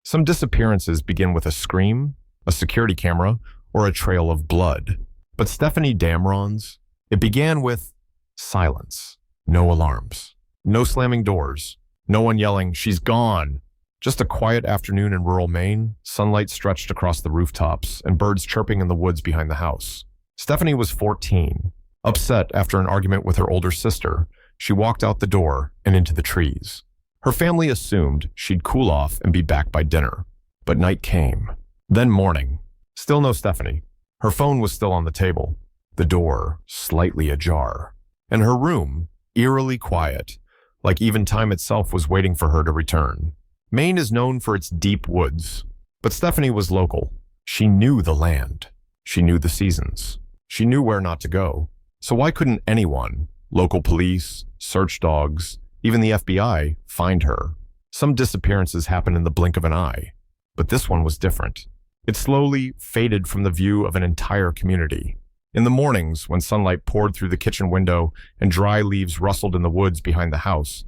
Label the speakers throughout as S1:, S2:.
S1: Some disappearances begin with a scream, a security camera, or a trail of blood. But Stefanie Damron's, it began with silence. No alarms. No slamming doors. No one yelling, "She's gone." Just a quiet afternoon in rural Maine, sunlight stretched across the rooftops, and birds chirping in the woods behind the house. Stefanie was 14. Upset after an argument with her older sister, she walked out the door and into the trees. Her family assumed she'd cool off and be back by dinner. But night came. Then morning. Still no Stefanie. Her phone was still on the table, the door slightly ajar, and her room eerily quiet, like even time itself was waiting for her to return. Maine is known for its deep woods, but Stefanie was local. She knew the land. She knew the seasons. She knew where not to go. So why couldn't anyone, local police, search dogs, even the FBI, find her? Some disappearances happen in the blink of an eye, but this one was different. It slowly faded from the view of an entire community. In the mornings, when sunlight poured through the kitchen window and dry leaves rustled in the woods behind the house,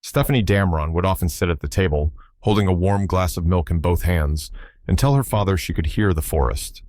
S1: Stefanie Damron would often sit at the table, holding a warm glass of milk in both hands, and tell her father she could hear the forest.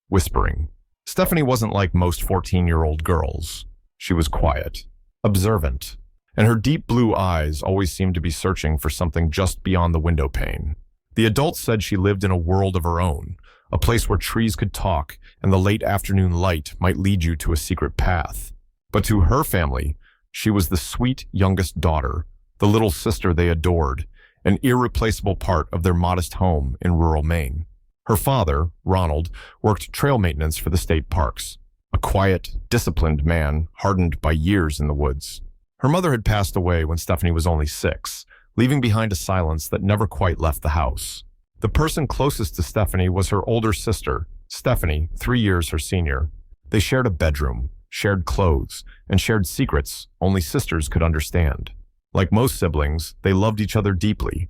S1: Whispering. Stefanie wasn't like most 14-year-old girls. She was quiet, observant, and her deep blue eyes always seemed to be searching for something just beyond the window pane. The adults said she lived in a world of her own, a place where trees could talk and the late afternoon light might lead you to a secret path. But to her family, she was the sweet youngest daughter, the little sister they adored, an irreplaceable part of their modest home in rural Maine. Her father, Ronald, worked trail maintenance for the state parks, a quiet, disciplined man hardened by years in the woods. Her mother had passed away when Stefanie was only 6, leaving behind a silence that never quite left the house. The person closest to Stefanie was her older sister, Stefanie, 3 years her senior. They shared a bedroom, shared clothes, and shared secrets only sisters could understand. Like most siblings, they loved each other deeply,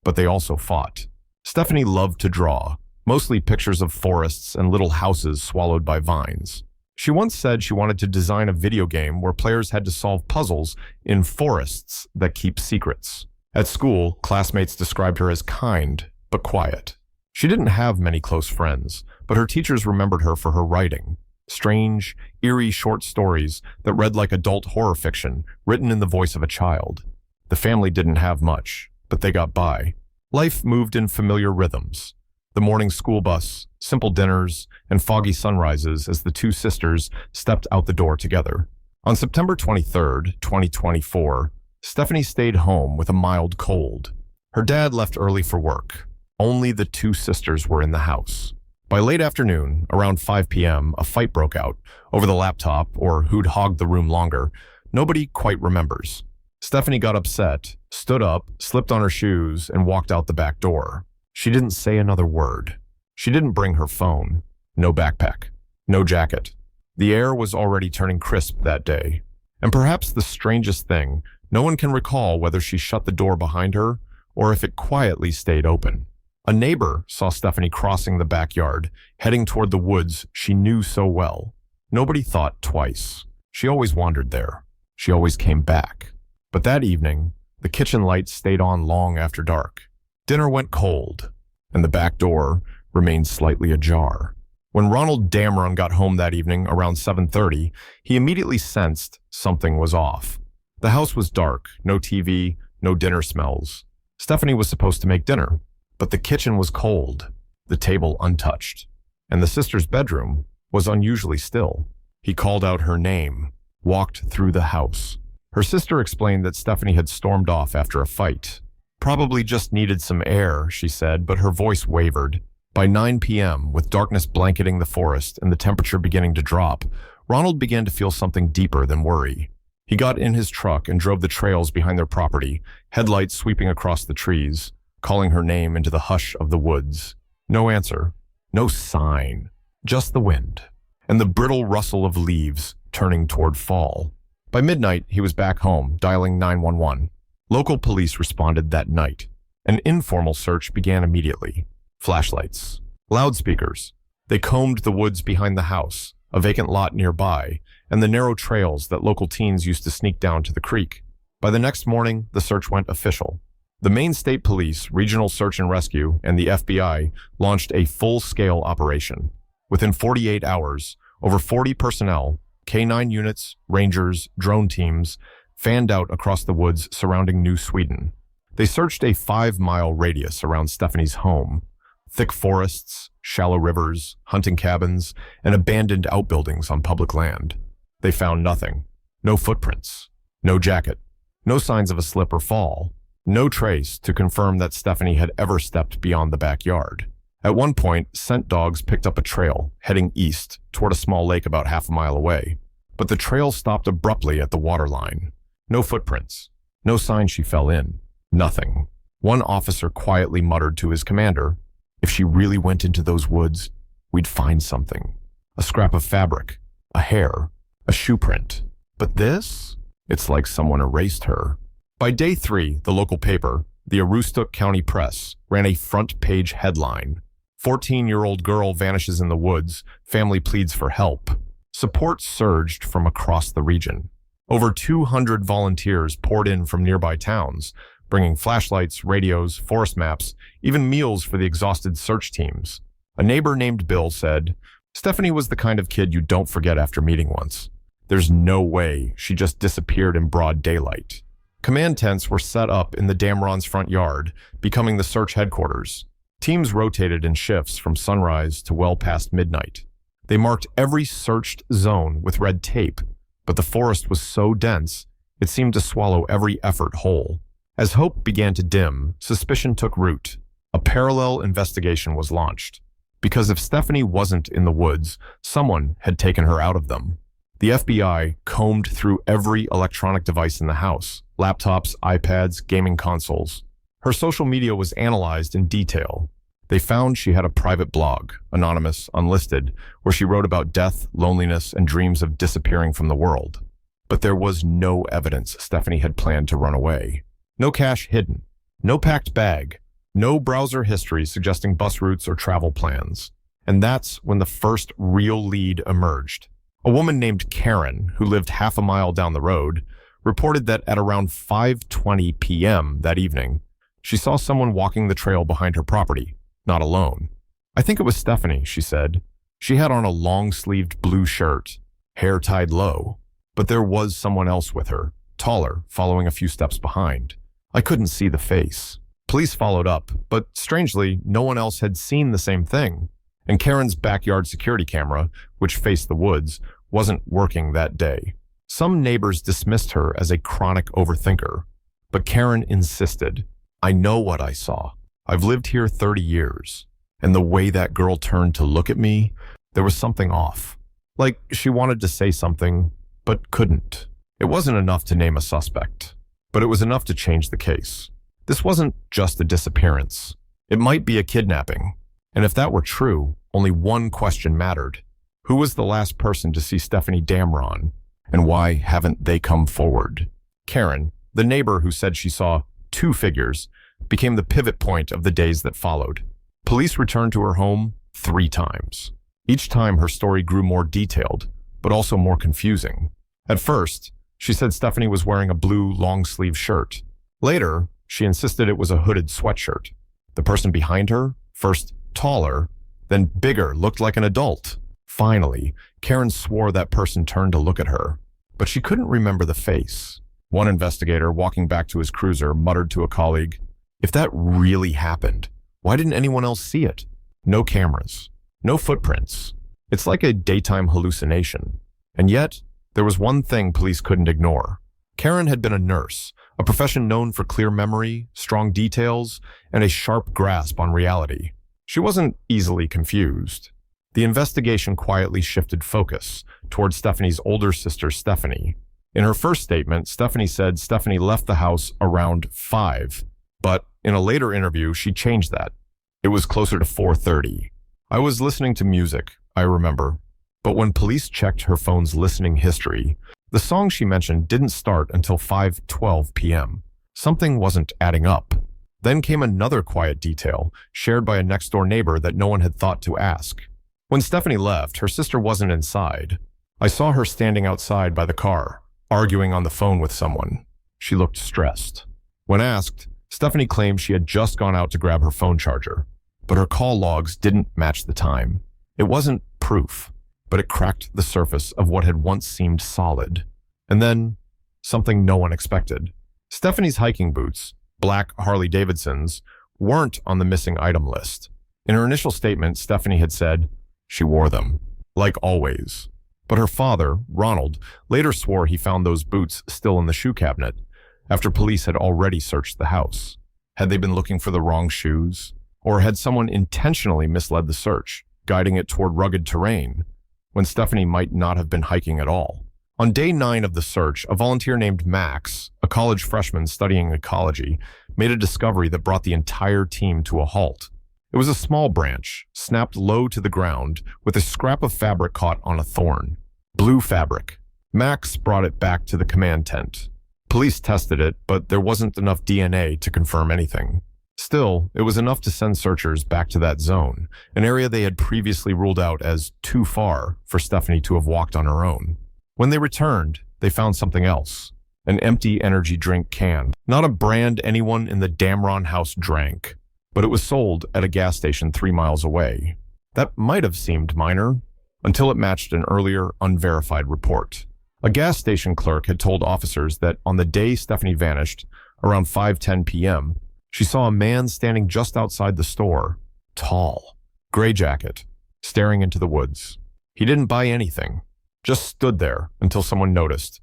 S1: but they also fought. Stefanie loved to draw, mostly pictures of forests and little houses swallowed by vines. She once said she wanted to design a video game where players had to solve puzzles in forests that keep secrets. At school, classmates described her as kind, but quiet. She didn't have many close friends, but her teachers remembered her for her writing. Strange, eerie short stories that read like adult horror fiction, written in the voice of a child. The family didn't have much, but they got by. Life moved in familiar rhythms. The morning school bus, simple dinners, and foggy sunrises as the two sisters stepped out the door together. On September 23rd, 2024, Stefanie stayed home with a mild cold. Her dad left early for work. Only the two sisters were in the house. By late afternoon, around 5 p.m., a fight broke out over the laptop or who'd hogged the room longer. Nobody quite remembers. Stefanie got upset, stood up, slipped on her shoes, and walked out the back door. She didn't say another word. She didn't bring her phone. No backpack. No jacket. The air was already turning crisp that day. And perhaps the strangest thing, no one can recall whether she shut the door behind her or if it quietly stayed open. A neighbor saw Stefanie crossing the backyard, heading toward the woods she knew so well. Nobody thought twice. She always wandered there. She always came back. But that evening, the kitchen lights stayed on long after dark. Dinner went cold, and the back door remained slightly ajar. When Ronald Damron got home that evening around 7:30, he immediately sensed something was off. The house was dark, no TV, no dinner smells. Stefanie was supposed to make dinner, but the kitchen was cold, the table untouched, and the sister's bedroom was unusually still. He called out her name, walked through the house. Her sister explained that Stefanie had stormed off after a fight. Probably just needed some air, she said, but her voice wavered. By 9 p.m., with darkness blanketing the forest and the temperature beginning to drop, Ronald began to feel something deeper than worry. He got in his truck and drove the trails behind their property, headlights sweeping across the trees, calling her name into the hush of the woods. No answer, no sign, just the wind, and the brittle rustle of leaves turning toward fall. By midnight, he was back home, dialing 911. Local police responded that night. An informal search began immediately. Flashlights, loudspeakers. They combed the woods behind the house, a vacant lot nearby, and the narrow trails that local teens used to sneak down to the creek. By the next morning, the search went official. The Maine State Police, Regional Search and Rescue, and the FBI launched a full-scale operation. Within 48 hours, over 40 personnel, K-9 units, rangers, drone teams, fanned out across the woods surrounding New Sweden. They searched a 5-mile radius around Stefanie's home. Thick forests, shallow rivers, hunting cabins, and abandoned outbuildings on public land. They found nothing. No footprints. No jacket. No signs of a slip or fall. No trace to confirm that Stefanie had ever stepped beyond the backyard. At one point, scent dogs picked up a trail, heading east, toward a small lake about half a mile away. But the trail stopped abruptly at the waterline. No footprints. No sign she fell in. Nothing. One officer quietly muttered to his commander, "If she really went into those woods, we'd find something. A scrap of fabric, a hair, a shoe print. But this? It's like someone erased her." By day 3, the local paper, the Aroostook County Press, ran a front-page headline. 14-year-old girl vanishes in the woods, family pleads for help. Support surged from across the region. Over 200 volunteers poured in from nearby towns, bringing flashlights, radios, forest maps, even meals for the exhausted search teams. A neighbor named Bill said, "Stefanie was the kind of kid you don't forget after meeting once. There's no way she just disappeared in broad daylight." Command tents were set up in the Damron's front yard, becoming the search headquarters. Teams rotated in shifts from sunrise to well past midnight. They marked every searched zone with red tape, but the forest was so dense, it seemed to swallow every effort whole. As hope began to dim, suspicion took root. A parallel investigation was launched. Because if Stefanie wasn't in the woods, someone had taken her out of them. The FBI combed through every electronic device in the house: laptops, iPads, gaming consoles. Her social media was analyzed in detail. They found she had a private blog, anonymous, unlisted, where she wrote about death, loneliness, and dreams of disappearing from the world. But there was no evidence Stefanie had planned to run away. No cash hidden. No packed bag. No browser history suggesting bus routes or travel plans. And that's when the first real lead emerged. A woman named Karen, who lived half a mile down the road, reported that at around 5:20 p.m. that evening, she saw someone walking the trail behind her property, not alone. "I think it was Stefanie," she said. "She had on a long-sleeved blue shirt, hair tied low, but there was someone else with her, taller, following a few steps behind. I couldn't see the face." Police followed up, but strangely, no one else had seen the same thing. And Karen's backyard security camera, which faced the woods, wasn't working that day. Some neighbors dismissed her as a chronic overthinker, but Karen insisted, "I know what I saw. I've lived here 30 years, and the way that girl turned to look at me, there was something off. Like she wanted to say something, but couldn't." It wasn't enough to name a suspect, but it was enough to change the case. This wasn't just a disappearance. It might be a kidnapping. And if that were true, only one question mattered. Who was the last person to see Stefanie Damron, and why haven't they come forward? Karen, the neighbor who said she saw 2 figures, became the pivot point of the days that followed. Police returned to her home 3 times. Each time her story grew more detailed, but also more confusing. At first, she said Stefanie was wearing a blue long-sleeve shirt. Later, she insisted it was a hooded sweatshirt. The person behind her, first taller, then bigger, looked like an adult. Finally, Karen swore that person turned to look at her, but she couldn't remember the face. One investigator, walking back to his cruiser, muttered to a colleague, "If that really happened, why didn't anyone else see it? No cameras, no footprints. It's like a daytime hallucination." And yet, there was one thing police couldn't ignore. Karen had been a nurse, a profession known for clear memory, strong details, and a sharp grasp on reality. She wasn't easily confused. The investigation quietly shifted focus toward Stefanie's older sister, Stefanie. In her first statement, Stefanie said Stefanie left the house around 5, but in a later interview, she changed that. It was closer to 4:30. "I was listening to music, I remember, but when police checked her phone's listening history, the song she mentioned didn't start until 5:12 p.m. Something wasn't adding up." Then came another quiet detail, shared by a next-door neighbor that no one had thought to ask. When Stefanie left, her sister wasn't inside. "I saw her standing outside by the car, arguing on the phone with someone. She looked stressed." When asked, Stefanie claimed she had just gone out to grab her phone charger, but her call logs didn't match the time. It wasn't proof, but it cracked the surface of what had once seemed solid. And then, something no one expected. Stefanie's hiking boots, black Harley-Davidsons, weren't on the missing item list. In her initial statement, Stefanie had said she wore them, like always. But her father, Ronald, later swore he found those boots still in the shoe cabinet, after police had already searched the house. Had they been looking for the wrong shoes? Or had someone intentionally misled the search, guiding it toward rugged terrain, when Stefanie might not have been hiking at all? On day 9 of the search, a volunteer named Max, a college freshman studying ecology, made a discovery that brought the entire team to a halt. It was a small branch, snapped low to the ground, with a scrap of fabric caught on a thorn. Blue fabric. Max brought it back to the command tent. Police tested it, but there wasn't enough DNA to confirm anything. Still, it was enough to send searchers back to that zone, an area they had previously ruled out as too far for Stefanie to have walked on her own. When they returned, they found something else. An empty energy drink can. Not a brand anyone in the Damron house drank, but it was sold at a gas station 3 miles away. That might have seemed minor, until it matched an earlier, unverified report. A gas station clerk had told officers that on the day Stefanie vanished, around 5:10 p.m., she saw a man standing just outside the store, tall, gray jacket, staring into the woods. He didn't buy anything, just stood there until someone noticed,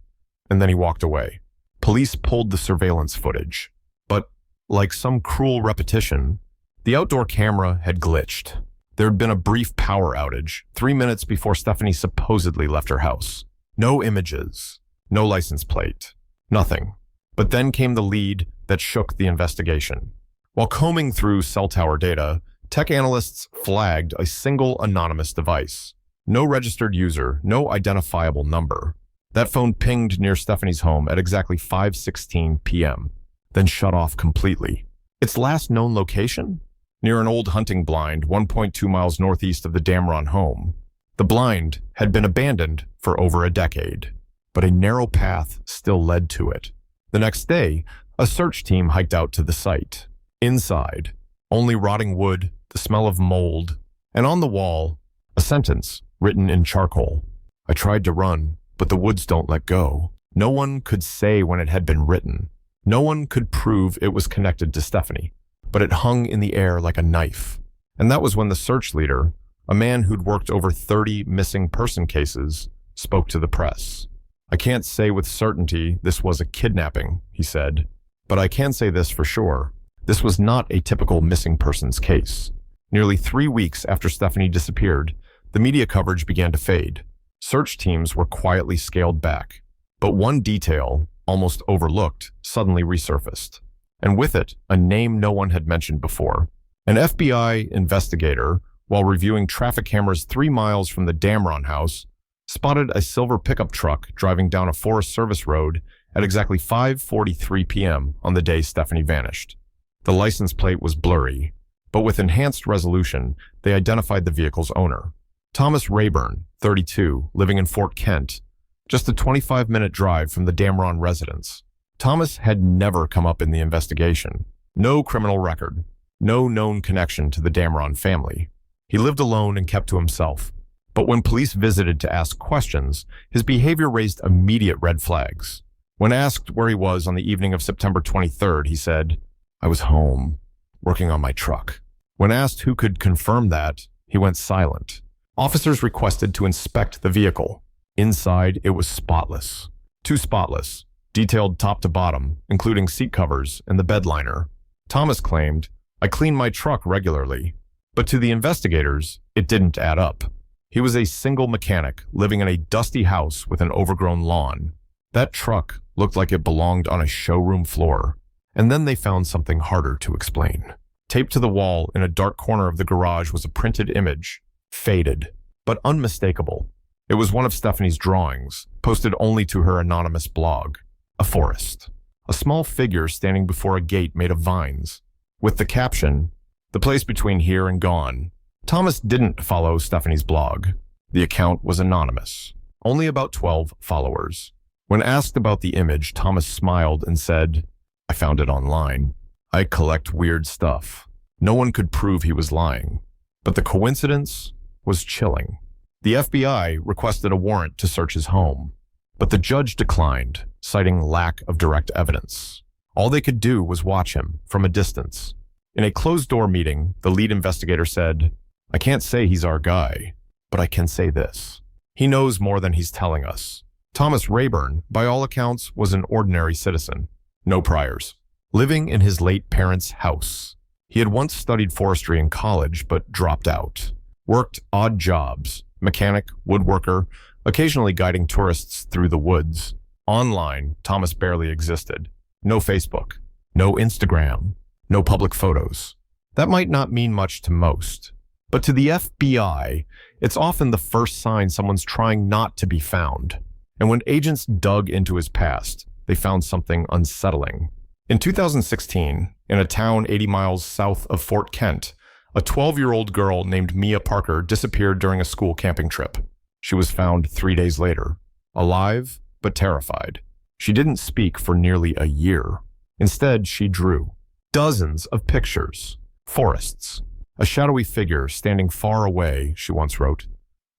S1: and then he walked away. Police pulled the surveillance footage, but, like some cruel repetition, the outdoor camera had glitched. There had been a brief power outage 3 minutes before Stefanie supposedly left her house. No images, no license plate, nothing. But then came the lead that shook the investigation. While combing through cell tower data, tech analysts flagged a single anonymous device. No registered user, no identifiable number. That phone pinged near Stefanie's home at exactly 5:16 p.m., then shut off completely. Its last known location? Near an old hunting blind 1.2 miles northeast of the Damron home. The blind had been abandoned for over a decade, but a narrow path still led to it. The next day, a search team hiked out to the site. Inside, only rotting wood, the smell of mold, and on the wall, a sentence written in charcoal. I tried to run, but the woods don't let go. No one could say when it had been written. No one could prove it was connected to Stefanie, but it hung in the air like a knife. And that was when the search leader, a man who'd worked over 30 missing person cases, spoke to the press. I can't say with certainty this was a kidnapping, he said, but I can say this for sure. This was not a typical missing persons case. Nearly 3 weeks after Stefanie disappeared, the media coverage began to fade. Search teams were quietly scaled back, but one detail, almost overlooked, suddenly resurfaced. And with it, a name no one had mentioned before. An FBI investigator, while reviewing traffic cameras 3 miles from the Damron house, spotted a silver pickup truck driving down a Forest Service road at exactly 5:43 p.m. on the day Stefanie vanished. The license plate was blurry, but with enhanced resolution, they identified the vehicle's owner. Thomas Rayburn, 32, living in Fort Kent, just a 25-minute drive from the Damron residence. Thomas had never come up in the investigation. No criminal record, no known connection to the Damron family. He lived alone and kept to himself. But when police visited to ask questions, his behavior raised immediate red flags. When asked where he was on the evening of September 23rd, he said, "I was home, working on my truck." When asked who could confirm that, he went silent. Officers requested to inspect the vehicle. Inside, it was spotless. Too spotless, detailed top to bottom, including seat covers and the bed liner. Thomas claimed, "I clean my truck regularly." But to the investigators, it didn't add up. He was a single mechanic living in a dusty house with an overgrown lawn. That truck looked like it belonged on a showroom floor. And then they found something harder to explain. Taped to the wall in a dark corner of the garage was a printed image, faded, but unmistakable. It was one of Stefanie's drawings, posted only to her anonymous blog. A forest. A small figure standing before a gate made of vines. With the caption, "The place between here and gone." Thomas didn't follow Stefanie's blog. The account was anonymous. Only about 12 followers. When asked about the image, Thomas smiled and said, "I found it online." I collect weird stuff. No one could prove he was lying. But the coincidence was chilling. The FBI requested a warrant to search his home, but the judge declined, citing lack of direct evidence. All they could do was watch him from a distance. In a closed-door meeting, the lead investigator said, "I can't say he's our guy, but I can say this. He knows more than he's telling us." Thomas Rayburn, by all accounts, was an ordinary citizen. No priors. Living in his late parents' house. He had once studied forestry in college, but dropped out. Worked odd jobs, mechanic, woodworker, occasionally guiding tourists through the woods. Online, Thomas barely existed. No Facebook, no Instagram, no public photos. That might not mean much to most, but to the FBI, it's often the first sign someone's trying not to be found. And when agents dug into his past, they found something unsettling. In 2016, in a town 80 miles south of Fort Kent, a 12-year-old girl named Mia Parker disappeared during a school camping trip. She was found 3 days later, alive but terrified. She didn't speak for nearly a year. Instead, she drew dozens of pictures, forests, a shadowy figure standing far away, she once wrote,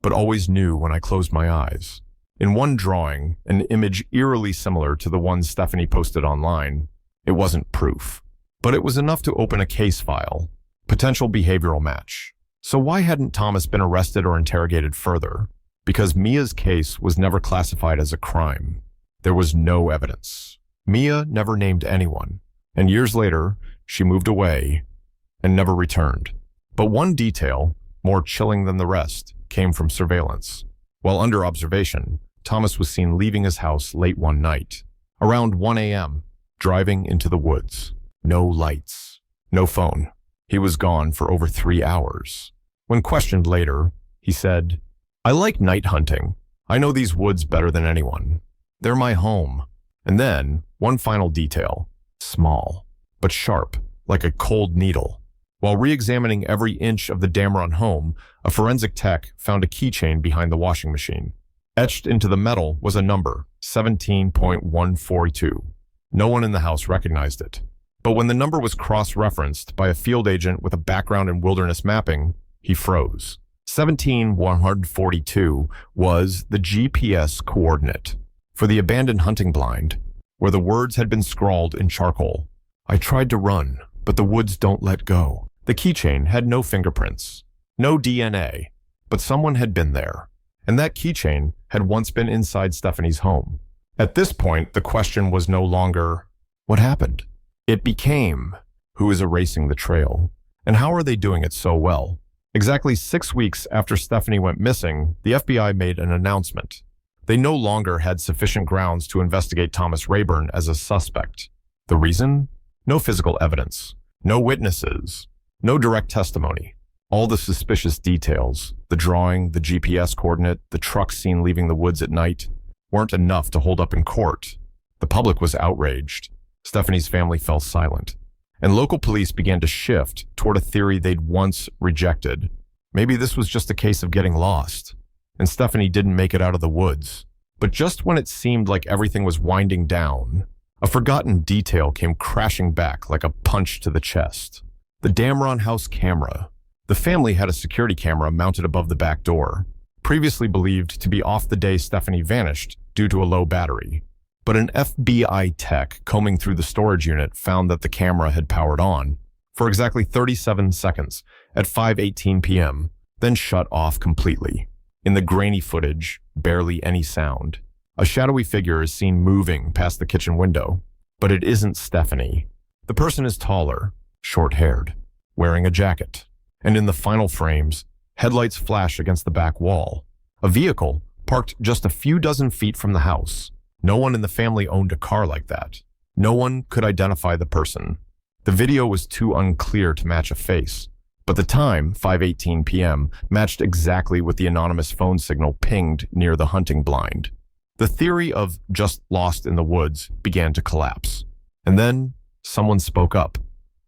S1: but always knew when I closed my eyes. In one drawing, an image eerily similar to the one Stefanie posted online, it wasn't proof, but it was enough to open a case file, potential behavioral match. So why hadn't Thomas been arrested or interrogated further? Because Mia's case was never classified as a crime. There was no evidence. Mia never named anyone, and years later, she moved away and never returned. But one detail, more chilling than the rest, came from surveillance. While under observation, Thomas was seen leaving his house late one night, around 1 a.m., driving into the woods. No lights, no phone. He was gone for over 3 hours. When questioned later, he said, "I like night hunting. I know these woods better than anyone. They're my home." And then, one final detail, small, but sharp, like a cold needle. While re-examining every inch of the Damron home, a forensic tech found a keychain behind the washing machine. Etched into the metal was a number, 17.142. No one in the house recognized it. But when the number was cross-referenced by a field agent with a background in wilderness mapping, he froze. 17.142 was the GPS coordinate for the abandoned hunting blind, where the words had been scrawled in charcoal. "I tried to run, but the woods don't let go." The keychain had no fingerprints, no DNA, but someone had been there, and that keychain had once been inside Stefanie's home. At this point, the question was no longer, what happened? It became, who is erasing the trail, and how are they doing it so well? Exactly 6 weeks after Stefanie went missing, the FBI made an announcement. They no longer had sufficient grounds to investigate Thomas Rayburn as a suspect. The reason? No physical evidence, no witnesses, no direct testimony. All the suspicious details, the drawing, the GPS coordinate, the truck seen leaving the woods at night, weren't enough to hold up in court. The public was outraged. Stefanie's family fell silent, and local police began to shift toward a theory they'd once rejected. Maybe this was just a case of getting lost, and Stefanie didn't make it out of the woods. But just when it seemed like everything was winding down, a forgotten detail came crashing back like a punch to the chest. The Damron house camera. The family had a security camera mounted above the back door, previously believed to be off the day Stefanie vanished due to a low battery. But an FBI tech combing through the storage unit found that the camera had powered on for exactly 37 seconds at 5:18 p.m., then shut off completely. In the grainy footage, barely any sound. A shadowy figure is seen moving past the kitchen window, but it isn't Stefanie. The person is taller, short-haired, wearing a jacket, and in the final frames, headlights flash against the back wall. A vehicle parked just a few dozen feet from the house. No one in the family owned a car like that. No one could identify the person. The video was too unclear to match a face, but the time, 5:18 p.m., matched exactly with the anonymous phone signal pinged near the hunting blind. The theory of just lost in the woods began to collapse. And then someone spoke up.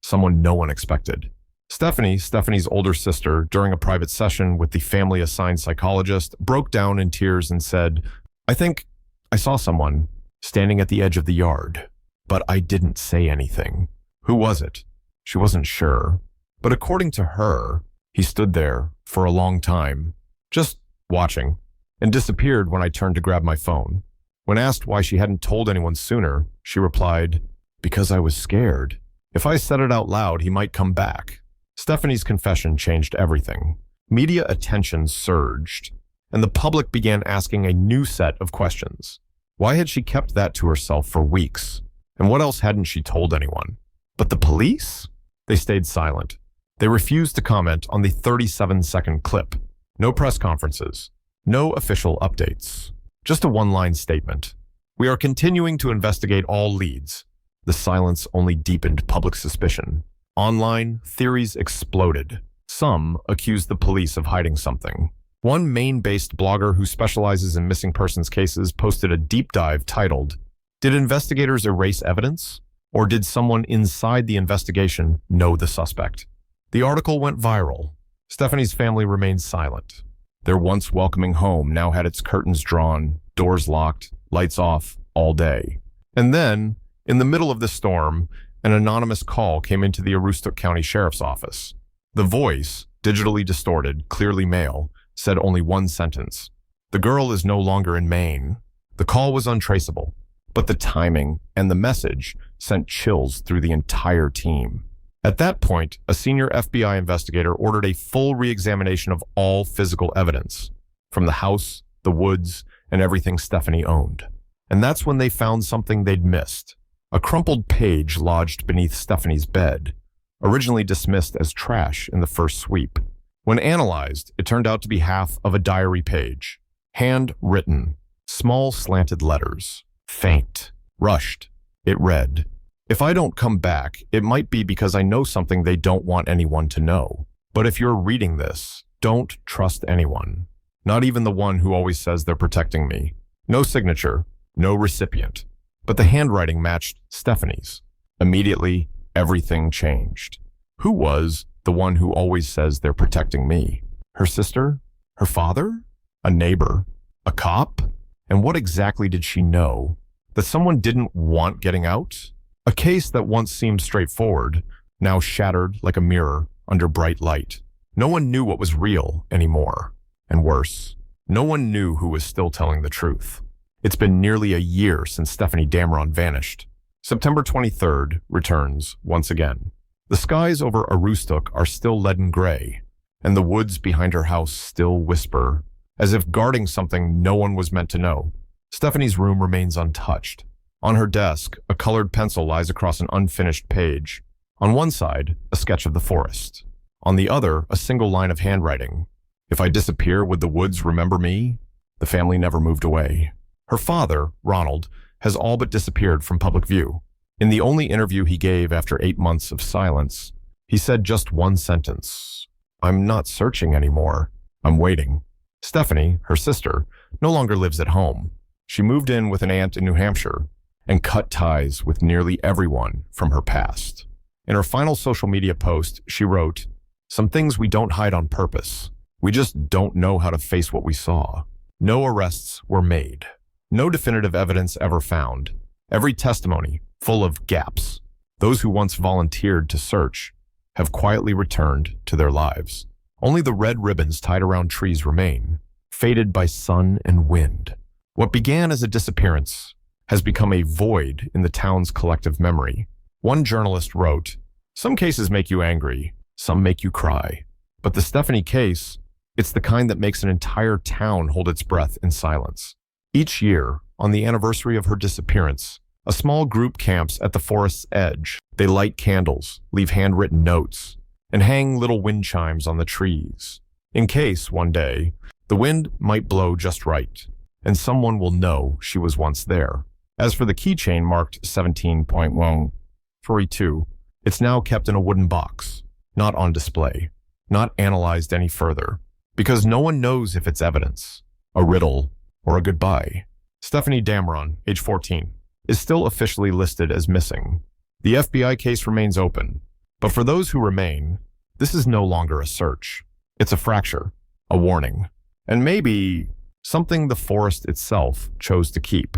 S1: Someone no one expected. Stefanie's older sister, during a private session with the family-assigned psychologist, broke down in tears and said, "I think I saw someone standing at the edge of the yard, but I didn't say anything." Who was it? She wasn't sure. But according to her, he stood there for a long time, just watching, and disappeared when I turned to grab my phone. When asked why she hadn't told anyone sooner, she replied, "Because I was scared. If I said it out loud, he might come back." Stefanie's confession changed everything. Media attention surged, and the public began asking a new set of questions. Why had she kept that to herself for weeks? And what else hadn't she told anyone? But the police? They stayed silent. They refused to comment on the 37-second clip. No press conferences. No official updates. Just a one-line statement. "We are continuing to investigate all leads." The silence only deepened public suspicion. Online, theories exploded. Some accused the police of hiding something. One Maine-based blogger who specializes in missing persons cases posted a deep dive titled, "Did investigators erase evidence? Or did someone inside the investigation know the suspect?" The article went viral. Stefanie's family remained silent. Their once welcoming home now had its curtains drawn, doors locked, lights off, all day. And then, in the middle of the storm, an anonymous call came into the Aroostook County Sheriff's Office. The voice, digitally distorted, clearly male, said only one sentence. "The girl is no longer in Maine." The call was untraceable, but the timing and the message sent chills through the entire team. At that point, a senior FBI investigator ordered a full re-examination of all physical evidence, from the house, the woods, and everything Stefanie owned. And that's when they found something they'd missed. A crumpled page lodged beneath Stefanie's bed, originally dismissed as trash in the first sweep. When analyzed, it turned out to be half of a diary page. Handwritten, small slanted letters. Faint, rushed. It read, "If I don't come back, it might be because I know something they don't want anyone to know. But if you're reading this, don't trust anyone. Not even the one who always says they're protecting me." No signature, no recipient. But the handwriting matched Stefanie's. Immediately, everything changed. Who was the one who always says they're protecting me? Her sister? Her father? A neighbor? A cop? And what exactly did she know? That someone didn't want getting out? A case that once seemed straightforward, now shattered like a mirror under bright light. No one knew what was real anymore. And worse, no one knew who was still telling the truth. It's been nearly a year since Stefanie Damron vanished. September 23rd returns once again. The skies over Aroostook are still leaden gray, and the woods behind her house still whisper, as if guarding something no one was meant to know. Stefanie's room remains untouched. On her desk, a colored pencil lies across an unfinished page. On one side, a sketch of the forest. On the other, a single line of handwriting. "If I disappear, would the woods remember me?" The family never moved away. Her father, Ronald, has all but disappeared from public view. In the only interview he gave after 8 months of silence, he said just one sentence. "I'm not searching anymore. I'm waiting." Stefanie, her sister, no longer lives at home. She moved in with an aunt in New Hampshire and cut ties with nearly everyone from her past. In her final social media post, she wrote, "Some things we don't hide on purpose. We just don't know how to face what we saw." No arrests were made. No definitive evidence ever found. Every testimony full of gaps. Those who once volunteered to search have quietly returned to their lives. Only the red ribbons tied around trees remain, faded by sun and wind. What began as a disappearance has become a void in the town's collective memory. One journalist wrote, "Some cases make you angry, some make you cry. But the Stefanie case, it's the kind that makes an entire town hold its breath in silence." Each year, on the anniversary of her disappearance, a small group camps at the forest's edge. They light candles, leave handwritten notes, and hang little wind chimes on the trees. In case, one day, the wind might blow just right, and someone will know she was once there. As for the keychain marked 17.142, it's now kept in a wooden box, not on display, not analyzed any further, because no one knows if it's evidence, a riddle, or a goodbye. Stefanie Damron, age 14, is still officially listed as missing. The FBI case remains open, but for those who remain, this is no longer a search. It's a fracture, a warning, and maybe something the forest itself chose to keep.